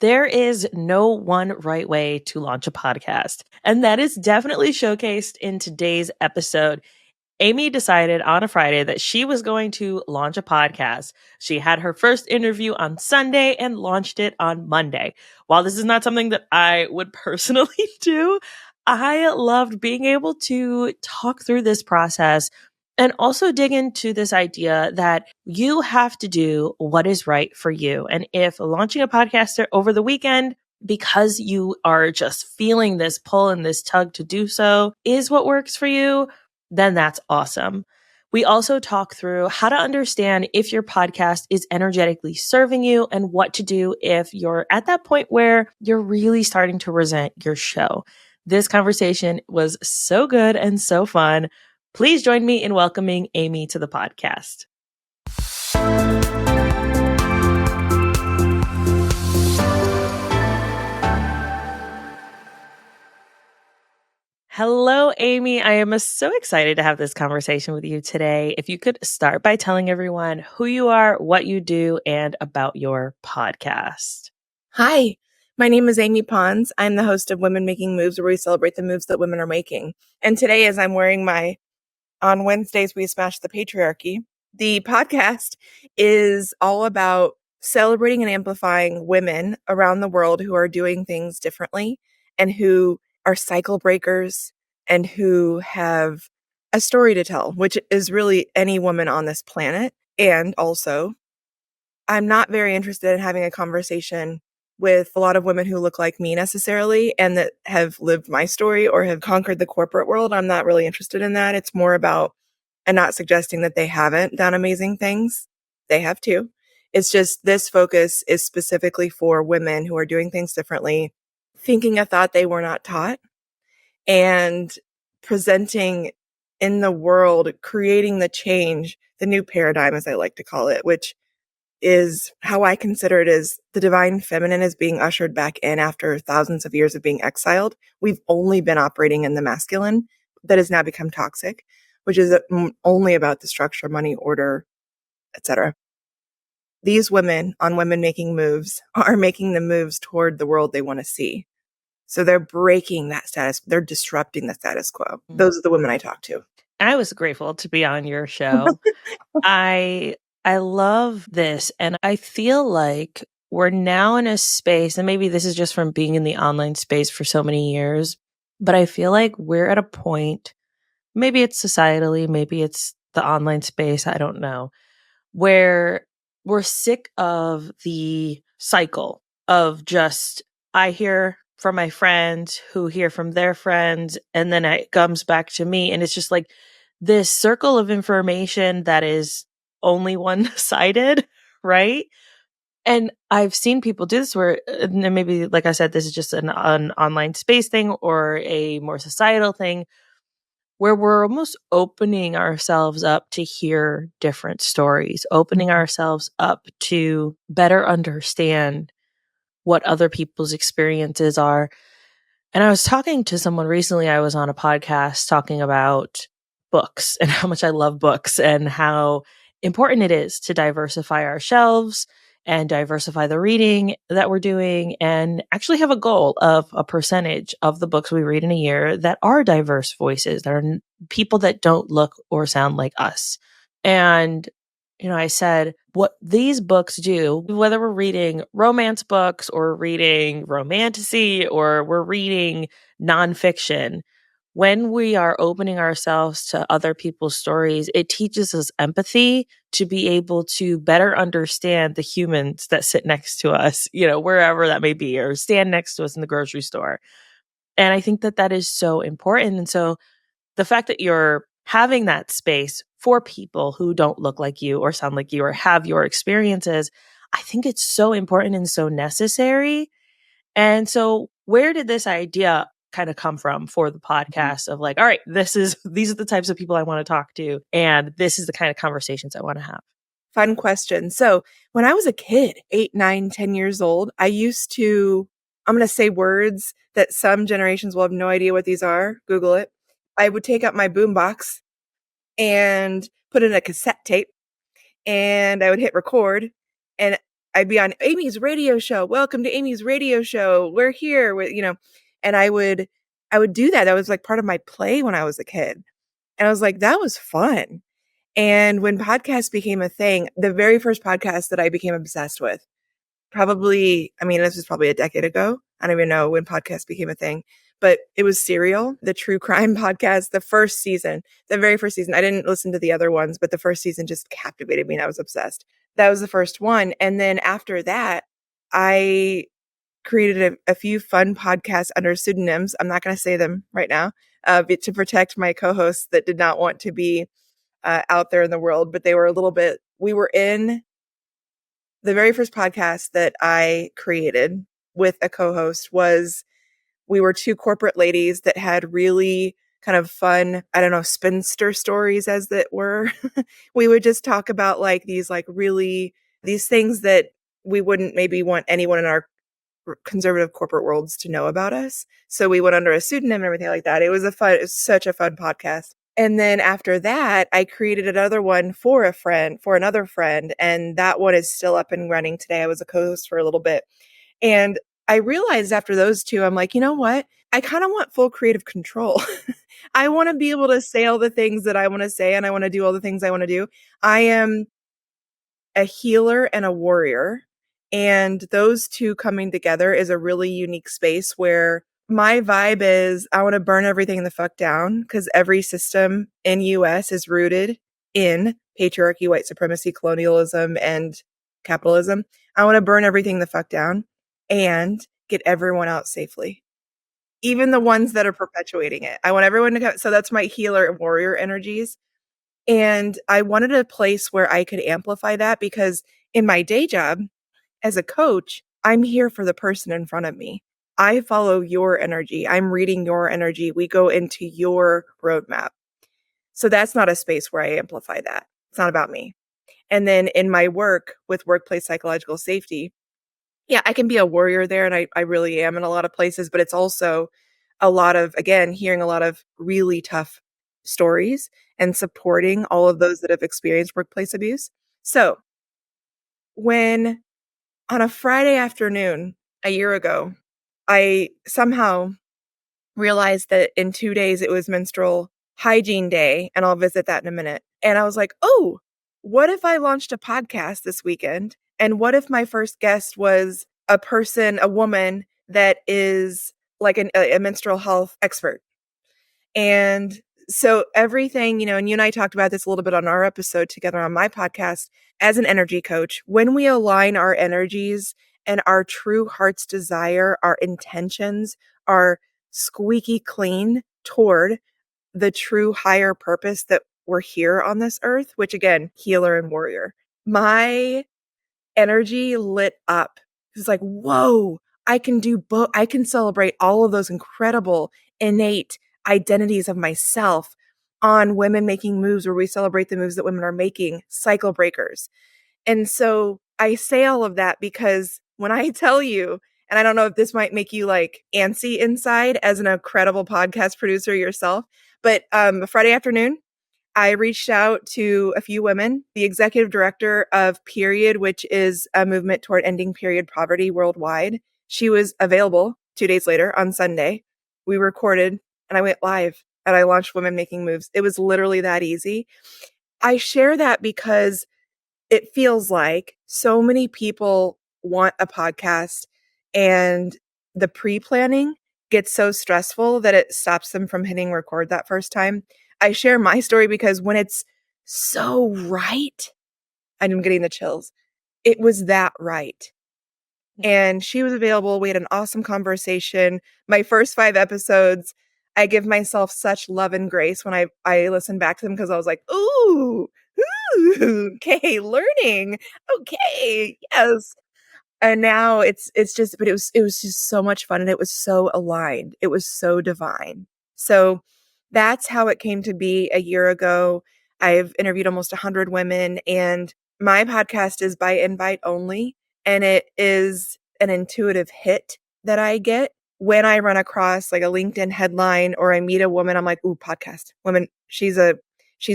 There is no one right way to launch a podcast, and that is definitely showcased in today's episode. Amy decided on a Friday that she was going to launch a podcast. She had her first interview on Sunday and launched it on Monday. While this is not something that I would personally do, I loved being able to talk through this process and also dig into this idea that you have to do what is right for you. And if launching a podcast over the weekend, because you are just feeling this pull and this tug to do so, is what works for you, then that's awesome. We also talk through how to understand if your podcast is energetically serving you and what to do if you're at that point where you're really starting to resent your show. This conversation was so good and so fun. Please join me in welcoming Amy to the podcast. Hello, Amy. I am so excited to have this conversation with you today. If you could start by telling everyone who you are, what you do, and about your podcast. Hi, my name is Amy Pons. I'm the host of Women Making Moves, where we celebrate the moves that women are making. And today, as I'm wearing my On Wednesdays, We Smash the Patriarchy, the podcast is all about celebrating and amplifying women around the world who are doing things differently and who are cycle breakers and who have a story to tell, which is really any woman on this planet. And also, I'm not very interested in having a conversation with a lot of women who look like me necessarily and that have lived my story or have conquered the corporate world. I'm not really interested in that. It's more about, and not suggesting that they haven't done amazing things. They have too. It's just this focus is specifically for women who are doing things differently, thinking a thought they were not taught, and presenting in the world, creating the change, the new paradigm, as I like to call it, which is how I consider it as the divine feminine is being ushered back in after thousands of years of being exiled. We've only been operating in the masculine that has now become toxic, which is only about the structure, money, order, etc. These women on Women Making Moves are making the moves toward the world they want to see. So they're breaking that status. They're disrupting the status quo. Those are the women I talk to. I was grateful to be on your show. I love this, and I feel like we're now in a space, and maybe this is just from being in the online space for so many years, but I feel like we're at a point, maybe it's societally, maybe it's the online space, I don't know, where we're sick of the cycle of just, I hear from my friends who hear from their friends, and then it comes back to me, and it's just like this circle of information that is only one-sided, right? And I've seen people do this where, and maybe, like I said, this is just an online space thing or a more societal thing, where we're almost opening ourselves up to hear different stories, opening ourselves up to better understand what other people's experiences are. And I was talking to someone recently, I was on a podcast talking about books and how much I love books and how important it is to diversify our shelves and diversify the reading that we're doing and actually have a goal of a percentage of the books we read in a year that are diverse voices, that are people that don't look or sound like us. And I said, what these books do, whether we're reading romance books or reading romantasy or we're reading nonfiction, when we are opening ourselves to other people's stories, it teaches us empathy to be able to better understand the humans that sit next to us, wherever that may be, or stand next to us in the grocery store. And I think that that is so important. And so the fact that you're having that space for people who don't look like you or sound like you or have your experiences, I think it's so important and so necessary. And so where did this idea kind of come from for the podcast of like, all right, these are the types of people I want to talk to, and this is the kind of conversations I want to have? Fun question. So when I was a kid, 8, 9, 10 years old, I used to, I'm going to say words that some generations will have no idea what these are. Google it. I would take out my boombox and put in a cassette tape, and I would hit record, and I'd be on Amy's radio show. Welcome to Amy's radio show. We're here with, and I would do that. That was like part of my play when I was a kid. And I was like, that was fun. And when podcasts became a thing, the very first podcast that I became obsessed with, probably, I mean, this was probably a decade ago. I don't even know when podcasts became a thing, but it was Serial, the true crime podcast, the first season, the very first season. I didn't listen to the other ones, but the first season just captivated me and I was obsessed. That was the first one. And then after that, I created a few fun podcasts under pseudonyms. I'm not going to say them right now, to protect my co-hosts that did not want to be out there in the world, but they were we were in the very first podcast that I created with a co-host was we were two corporate ladies that had really kind of fun, I don't know, spinster stories as that were. We would just talk about like these things that we wouldn't maybe want anyone in our conservative corporate worlds to know about us. So we went under a pseudonym and everything like that. It was such a fun podcast. And then after that, I created another one for another friend. And that one is still up and running today. I was a co-host for a little bit. And I realized after those two, I'm like, you know what? I kind of want full creative control. I want to be able to say all the things that I want to say and I want to do all the things I want to do. I am a healer and a warrior. And those two coming together is a really unique space where my vibe is I want to burn everything the fuck down because every system in US is rooted in patriarchy, white supremacy, colonialism, and capitalism. I want to burn everything the fuck down and get everyone out safely. Even the ones that are perpetuating it. I want everyone to go. So that's my healer and warrior energies. And I wanted a place where I could amplify that because in my day job as a coach, I'm here for the person in front of me. I follow your energy. I'm reading your energy. We go into your roadmap. So that's not a space where I amplify that. It's not about me. And then in my work with workplace psychological safety, yeah, I can be a warrior there. And I really am in a lot of places, but it's also a lot of, again, hearing a lot of really tough stories and supporting all of those that have experienced workplace abuse. So when on a Friday afternoon a year ago, I somehow realized that in 2 days it was menstrual hygiene day, and I'll visit that in a minute. And I was like, oh, what if I launched a podcast this weekend? And what if my first guest was a woman that is like a menstrual health expert? And so everything, and you and I talked about this a little bit on our episode together on my podcast as an energy coach, when we align our energies and our true heart's desire, our intentions are squeaky clean toward the true higher purpose that we're here on this earth, which again, healer and warrior. My energy lit up. It was like, whoa, I can do both. I can celebrate all of those incredible, innate identities of myself on Women Making Moves, where we celebrate the moves that women are making, cycle breakers. And so I say all of that because when I tell you, and I don't know if this might make you like antsy inside as an incredible podcast producer yourself, but Friday afternoon, I reached out to a few women, the executive director of Period, which is a movement toward ending period poverty worldwide. She was available 2 days later on Sunday. We recorded and I went live and I launched Women Making Moves. It was literally that easy. I share that because it feels like so many people want a podcast and the pre-planning gets so stressful that it stops them from hitting record that first time. I share my story because when it's so right, and I'm getting the chills, it was that right. And she was available. We had an awesome conversation. My first 5 episodes, I give myself such love and grace when I listen back to them because I was like, ooh, okay, learning. Okay, yes. And now it's just, but it was just so much fun and it was so aligned. It was so divine. So that's how it came to be a year ago. I've interviewed almost 100 women and my podcast is by invite only. And it is an intuitive hit that I get when I run across like a LinkedIn headline or I meet a woman. I'm like, ooh, podcast women. She's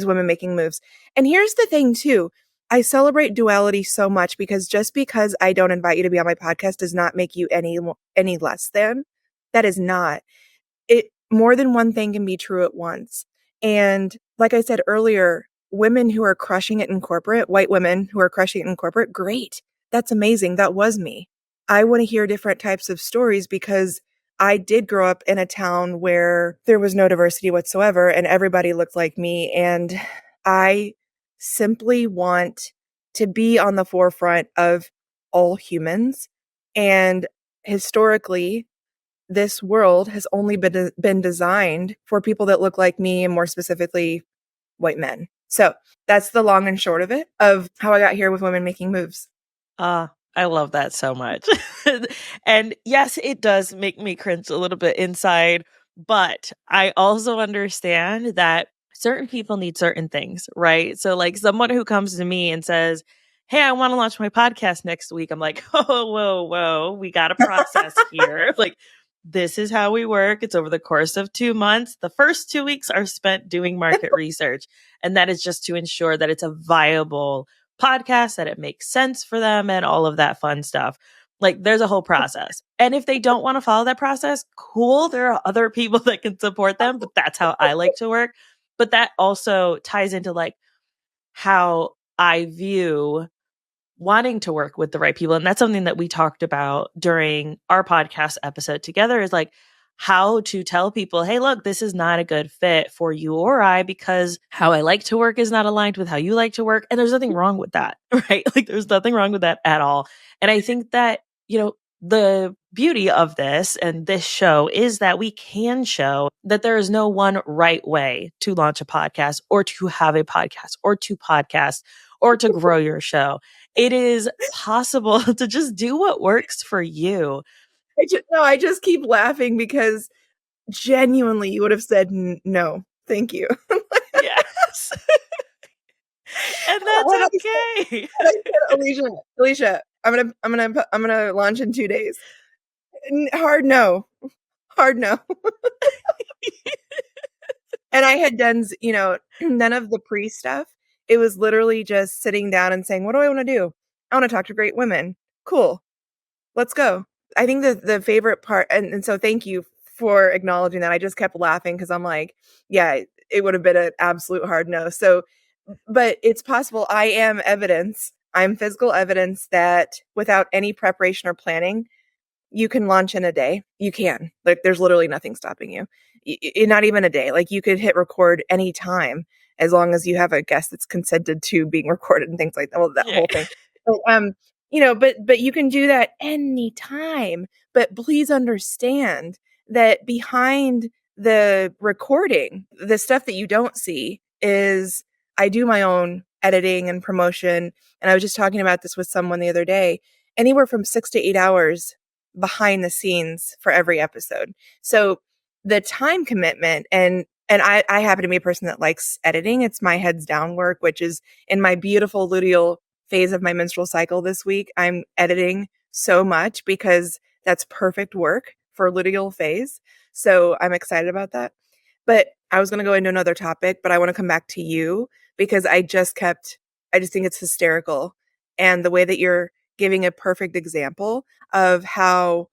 Women Making Moves. And here's the thing too. I celebrate duality so much because just because I don't invite you to be on my podcast does not make you any less than. That is not. It more than one thing can be true at once. And like I said earlier, women who are crushing it in corporate, white women who are crushing it in corporate, great. That's amazing. That was me. I want to hear different types of stories because I did grow up in a town where there was no diversity whatsoever and everybody looked like me. And I simply want to be on the forefront of all humans. And historically, this world has only been designed for people that look like me and more specifically white men. So that's the long and short of it, of how I got here with women making moves. I love that so much. And yes, it does make me cringe a little bit inside, but I also understand that certain people need certain things, right? So, like someone who comes to me and says, "Hey, I want to launch my podcast next week." I'm like, "Oh, whoa, we got a process here." Like, this is how we work. It's over the course of 2 months. The first 2 weeks are spent doing market research, and that is just to ensure that it's a viable podcast, that it makes sense for them, and all of that fun stuff. Like, there's a whole process. And if they don't want to follow that process, cool. There are other people that can support them, but that's how I like to work. But that also ties into like how I view wanting to work with the right people. And that's something that we talked about during our podcast episode together, is like how to tell people, hey, look, this is not a good fit for you or I, because how I like to work is not aligned with how you like to work. And there's nothing wrong with that, right? Like, there's nothing wrong with that at all. And I think that, the beauty of this and this show is that we can show that there is no one right way to launch a podcast or to have a podcast or to podcast or to grow your show. It is possible to just do what works for you. I just keep laughing because genuinely you would have said no, thank you. Yes. And that's When I okay. said, Alicia, I'm gonna launch in 2 days. Hard no, hard no. And I had done, none of the pre stuff. It was literally just sitting down and saying, what do I want to do? I want to talk to great women. Cool. Let's go. I think the favorite part, and so thank you for acknowledging that. I just kept laughing because I'm like, yeah, it would have been an absolute hard no. So, but it's possible. I am evidence. I'm physical evidence that without any preparation or planning, you can launch in a day. You can. Like, there's literally nothing stopping you. Not even a day. Like, you could hit record anytime as long as you have a guest that's consented to being recorded and things like that. Well, that Yeah. whole thing. But, but you can do that anytime. But please understand that behind the recording, the stuff that you don't see is I do my own editing and promotion. And I was just talking about this with someone the other day. Anywhere from 6 to 8 hours behind the scenes for every episode. So the time commitment, and I happen to be a person that likes editing. It's my heads down work, which is in my beautiful luteal phase of my menstrual cycle this week. I'm editing so much because that's perfect work for luteal phase. So I'm excited about that. But I was going to go into another topic, but I want to come back to you because I just think it's hysterical. And the way that you're giving a perfect example of how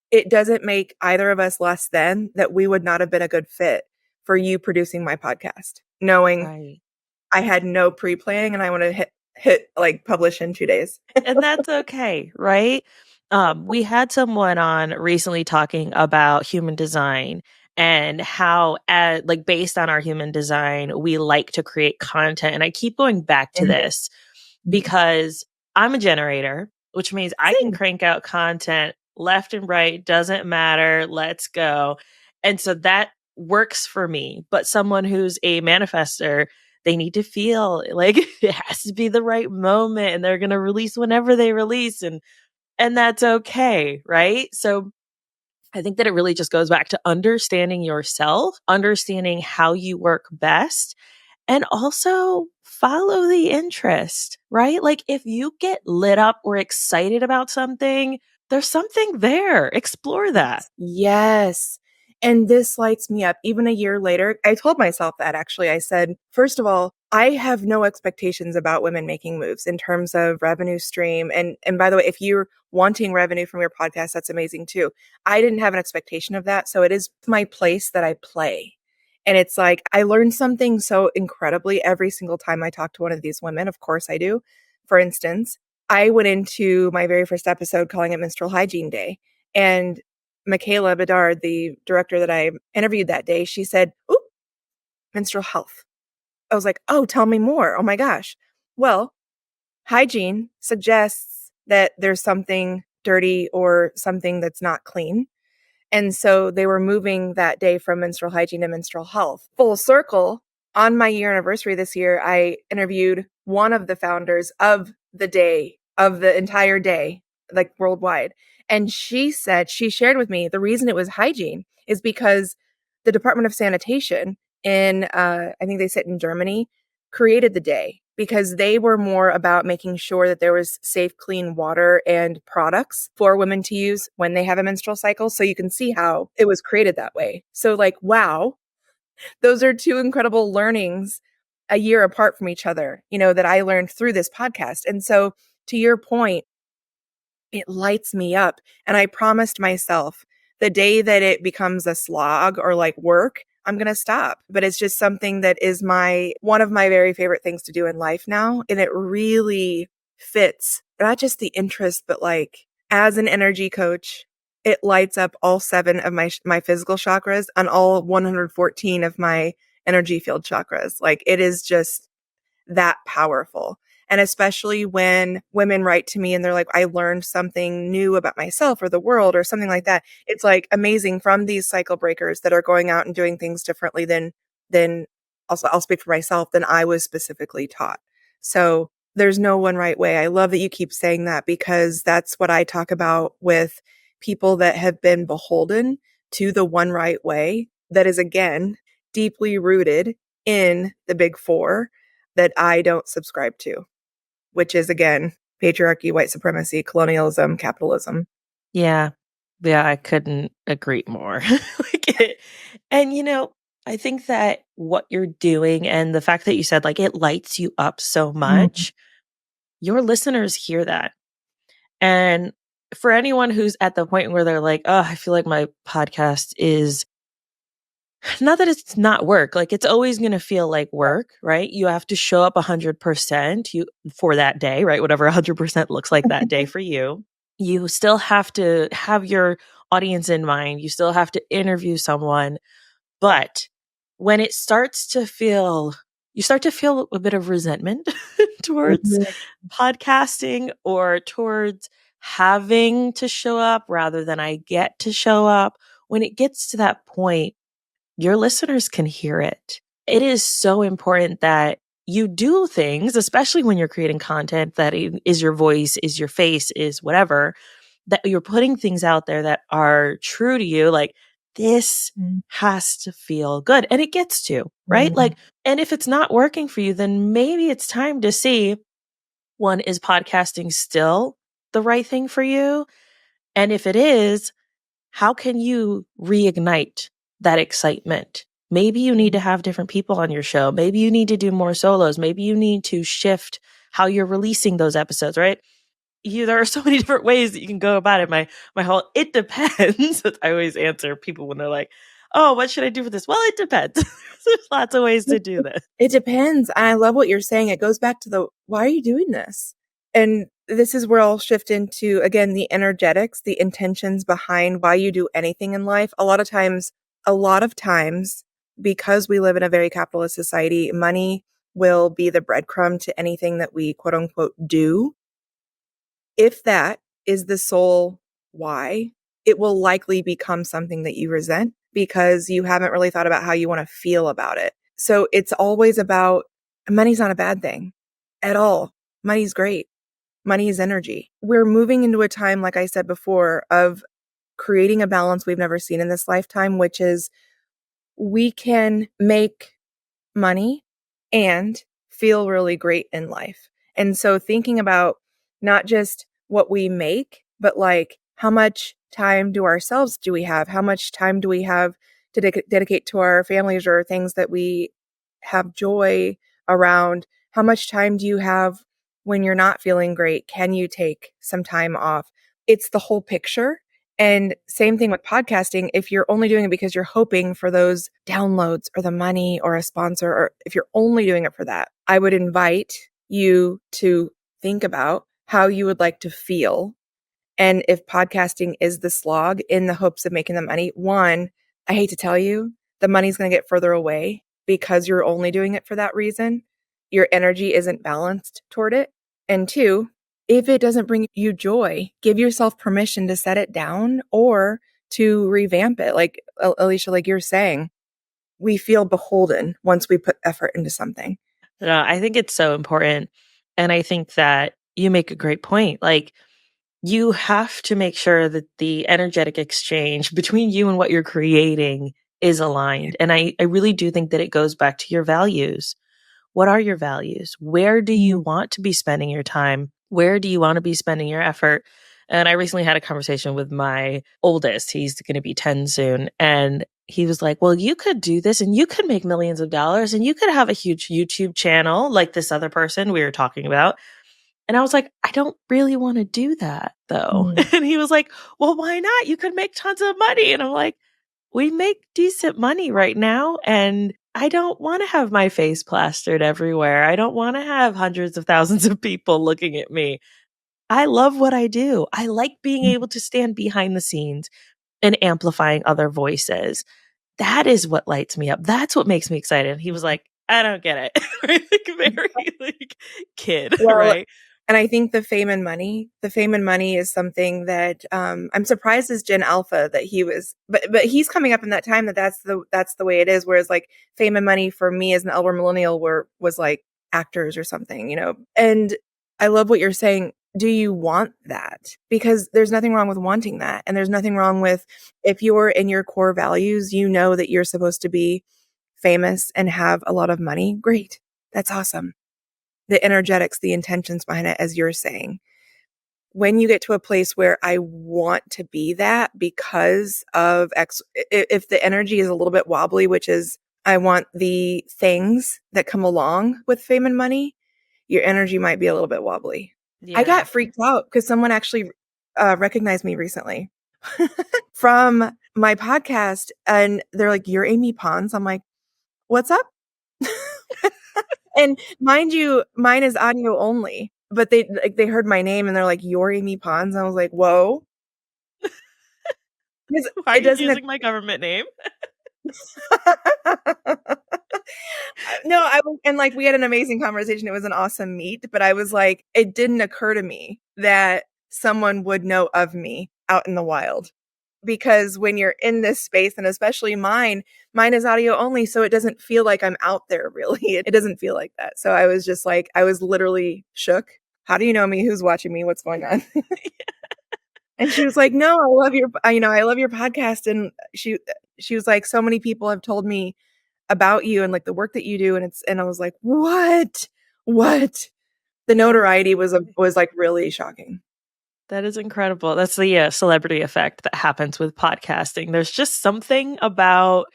it doesn't make either of us less than that we would not have been a good fit for you producing my podcast, knowing Right. I had no pre-planning and I want to hit like publish in 2 days. And that's okay, right? We had someone on recently talking about human design and how, like, based on our human design, we like to create content. And I keep going back to Mhm. this because I'm a generator, which means I can Same. crank out content left and right, doesn't matter, let's go. And so that works for me. But someone who's a manifester, they need to feel like it has to be the right moment and they're going to release whenever they release, and that's okay, right? So I think that it really just goes back to understanding yourself, understanding how you work best, and also follow the interest, right? Like, if you get lit up or excited about something, there's something there. Explore that. Yes. And this lights me up. Even a year later, I told myself that actually. I said, first of all, I have no expectations about women making moves in terms of revenue stream. And by the way, if you're wanting revenue from your podcast, that's amazing too. I didn't have an expectation of that. So it is my place that I play. And it's like I learn something so incredibly every single time I talk to one of these women. Of course I do. For instance, I went into my very first episode calling it Menstrual Hygiene Day. And Michaela Bedard, the director that I interviewed that day, she said, "Ooh, menstrual health." I was like, "Oh, tell me more. Oh my gosh." Well, hygiene suggests that there's something dirty or something that's not clean. And so they were moving that day from menstrual hygiene to menstrual health. Full circle, on my year anniversary this year, I interviewed one of the founders of the day, of the entire day, like worldwide. And she said, she shared with me the reason it was hygiene is because the Department of Sanitation in, I think they sit in Germany, created the day because they were more about making sure that there was safe, clean water and products for women to use when they have a menstrual cycle. So you can see how it was created that way. So, like, wow, those are two incredible learnings a year apart from each other, that I learned through this podcast. And so, to your point, it lights me up. And I promised myself the day that it becomes a slog or like work, I'm going to stop. But it's just something that is one of my very favorite things to do in life now. And it really fits not just the interest, but like as an energy coach, it lights up all 7 of my physical chakras and all 114 of my energy field chakras. Like it is just that powerful. And especially when women write to me and they're like, I learned something new about myself or the world or something like that. It's like amazing from these cycle breakers that are going out and doing things differently than also I'll speak for myself than I was specifically taught. So there's no one right way. I love that you keep saying that because that's what I talk about with people that have been beholden to the one right way that is again deeply rooted in the big 4 that I don't subscribe to, which is again, patriarchy, white supremacy, colonialism, capitalism. Yeah. Yeah, I couldn't agree more. And I think that what you're doing and the fact that you said like it lights you up so Mhm. much, your listeners hear that. And for anyone who's at the point where they're like, "Oh, I feel like my podcast is not that it's not work, like it's always going to feel like work, right? You have to show up 100% for that day, right? Whatever 100% looks like that day for you. You still have to have your audience in mind. You still have to interview someone, but when it starts to feel you start to feel a bit of resentment towards Mhm. podcasting or towards having to show up rather than I get to show up. When it gets to that point, your listeners can hear it. It is so important that you do things, especially when you're creating content that is your voice, is your face, is whatever, that you're putting things out there that are true to you. Like, this has to feel good. And it gets to, right? Mhm. Like, and if it's not working for you, then maybe it's time to see one, is podcasting still the right thing for you? And if it is, how can you reignite that excitement? Maybe you need to have different people on your show. Maybe you need to do more solos. Maybe you need to shift how you're releasing those episodes, right? There are so many different ways that you can go about it. My whole it depends. I always answer people when they're like, "Oh, what should I do for this?" Well, it depends. There's lots of ways to do this. It depends. And I love what you're saying. It goes back to why are you doing this? And this is where I'll shift into, again, the energetics, the intentions behind why you do anything in life. A lot of times, because we live in a very capitalist society, money will be the breadcrumb to anything that we quote unquote do. If that is the sole why, it will likely become something that you resent because you haven't really thought about how you want to feel about it. So it's always about money's not a bad thing at all. Money's great. Money is energy. We're moving into a time, like I said before, of creating a balance we've never seen in this lifetime, which is we can make money and feel really great in life. And so thinking about not just what we make, but like how much time do we have? How much time do we have to dedicate to our families or things that we have joy around. How much time do you have when you're not feeling great? Can you take some time off? It's the whole picture. And same thing with podcasting. If you're only doing it because you're hoping for those downloads or the money or a sponsor, or if you're only doing it for that, I would invite you to think about how you would like to feel. And if podcasting is the slog in the hopes of making the money, one, I hate to tell you, the money's going to get further away because you're only doing it for that reason. Your energy isn't balanced toward it. And two, if it doesn't bring you joy, give yourself permission to set it down or to revamp it. Like Alicia, like you're saying, we feel beholden once we put effort into something. No, I think it's so important. And I think that you make a great point. Like, you have to make sure that the energetic exchange between you and what you're creating is aligned. And I really do think that it goes back to your values. What are your values? Where do you want to be spending your time? Where do you want to be spending your effort? And I recently had a conversation with my oldest. He's going to be 10 soon. And he was like, well, you could do this and you could make millions of dollars and you could have a huge YouTube channel like this other person we were talking about. And I was like, I don't really want to do that though. Mm. And he was like, well, why not? You could make tons of money. And I'm like, we make decent money right now. And I don't want to have my face plastered everywhere. I don't want to have hundreds of thousands of people looking at me. I love what I do. I like being able to stand behind the scenes and amplifying other voices. That is what lights me up. That's what makes me excited. And he was like, I don't get it. Like very like kid, Well, right? and I think the fame and money is something that I'm surprised as Gen Alpha that he was, but he's coming up in that time that's the way it is. Whereas like fame and money for me as an elder millennial was like actors or something, you know. And I love what you're saying. Do you want that? Because there's nothing wrong with wanting that, and there's nothing wrong with if you're in your core values, you know that you're supposed to be famous and have a lot of money. Great, that's awesome. The energetics, the intentions behind it, as you're saying. When you get to a place where I want to be that because of X, if the energy is a little bit wobbly, which is I want the things that come along with fame and money, your energy might be a little bit wobbly. I Yeah. got freaked out because someone actually recognized me recently from my podcast, and they're like, "You're Amy Pons." I'm like, "What's up?" And mind you, mine is audio only, but they heard my name and they're like, "You're Amy Pons." And I was like, "Whoa." Because Why are it you doesn't. using my government name? No, and like we had an amazing conversation. It was an awesome meet, but I was like, it didn't occur to me that someone would know of me out in the wild. Because when you're in this space, and especially mine is audio only, so it doesn't feel like I'm out there really. It doesn't feel like that. So I was just like, I was literally shook. How do you know me? Who's watching me? What's going on? And she was like, "No, I love your podcast." And she was like, "So many people have told me about you and like the work that you do." And I was like, "What? What?" The That's notoriety was like really shocking. That is incredible. That's the celebrity effect that happens with podcasting. There's just something about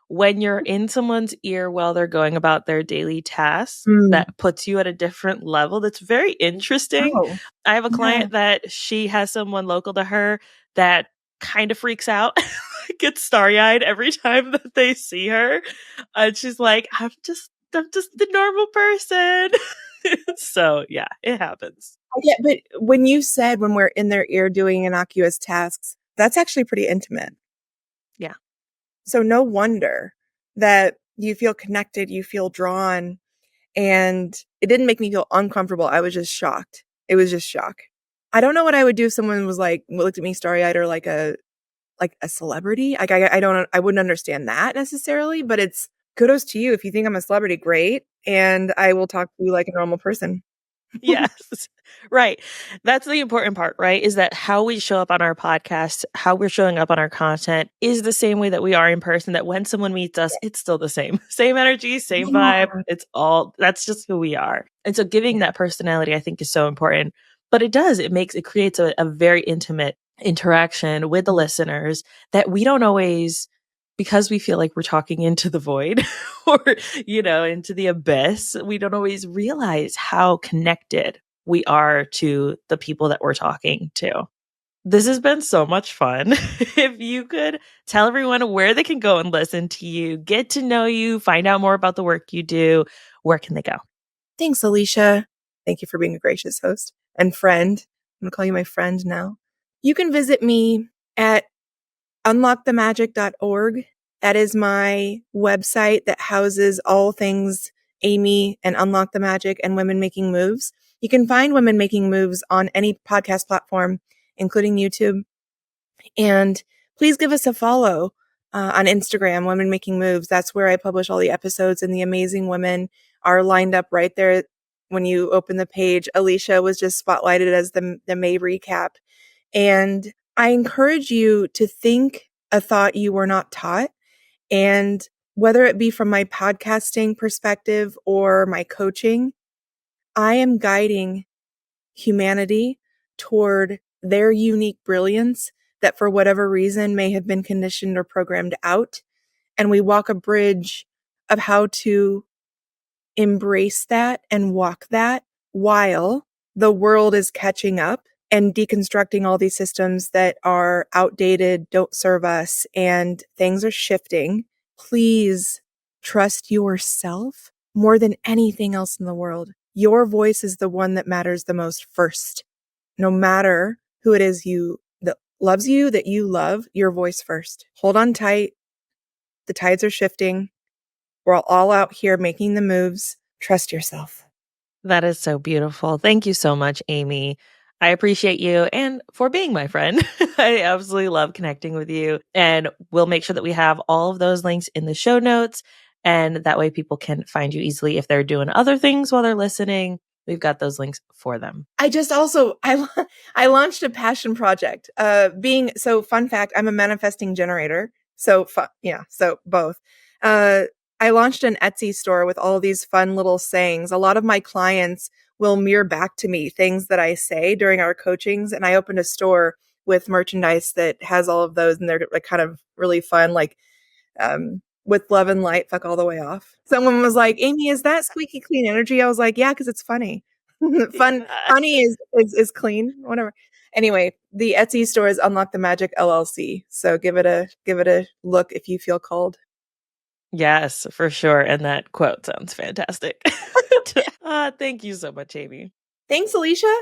when you're in someone's ear while they're going about their daily tasks Mm. that puts you at a different level. That's very interesting. Oh, I have a yeah. client that she has someone local to her that kind of freaks out, gets starry eyed every time that they see her. And she's like, I'm just the normal person. So yeah, it happens. Yeah, but when you said when we're in their ear doing innocuous tasks, that's actually pretty intimate. Yeah. So no wonder that you feel connected, you feel drawn, and it didn't make me feel uncomfortable. I was just shocked. It was just shock. I don't know what I would do if someone was like looked at me starry-eyed or like a celebrity. Like I wouldn't understand that necessarily, but it's kudos to you if you think I'm a celebrity, great, and I will talk to you like a normal person. Yes. Right. That's the important part, right? Is that how we show up on our podcast, how we're showing up on our content is the same way that we are in person, that when someone meets us, it's still the same. Same energy, same vibe. Yeah. It's all that's just who we are. And so giving that personality, I think, is so important. But it creates a very intimate interaction with the listeners that we don't always because we feel like we're talking into the void or, into the abyss, we don't always realize how connected we are to the people that we're talking to. This has been so much fun. If you could tell everyone where they can go and listen to you, get to know you, find out more about the work you do, where can they go? Thanks, Alicia. Thank you for being a gracious host and friend. I'm going to call you my friend now. You can visit me at unlockthemagic.org. That is my website that houses all things Amy and Unlock the Magic and Women Making Moves. You can find Women Making Moves on any podcast platform, including YouTube. And please give us a follow on Instagram, Women Making Moves. That's where I publish all the episodes, and the amazing women are lined up right there. When you open the page, Alicia was just spotlighted as the May recap. And I encourage you to think a thought you were not taught. And whether it be from my podcasting perspective or my coaching, I am guiding humanity toward their unique brilliance that for whatever reason may have been conditioned or programmed out. And we walk a bridge of how to embrace that and walk that while the world is catching up and deconstructing all these systems that are outdated, don't serve us, and things are shifting. Please trust yourself more than anything else in the world. Your voice is the one that matters the most first. No matter who it is that loves you, that you love, your voice first. Hold on tight. The tides are shifting. We're all out here making the moves. Trust yourself. That is so beautiful. Thank you so much, Amy. I appreciate you and for being my friend. I absolutely love connecting with you. And we'll make sure that we have all of those links in the show notes. And that way people can find you easily if they're doing other things while they're listening. We've got those links for them. I launched a passion project. Fun fact, I'm a manifesting generator. So both. I launched an Etsy store with all these fun little sayings. A lot of my clients will mirror back to me things that I say during our coachings. And I opened a store with merchandise that has all of those, and they're like kind of really fun, like with love and light, fuck all the way off. Someone was like, Amy, is that squeaky clean energy? I was like, yeah, because it's funny. Funny is clean, whatever. Anyway, the Etsy store is Unlock the Magic LLC. So give it a look if you feel called. Yes, for sure. And that quote sounds fantastic. Thank you so much, Amy. Thanks, Alicia.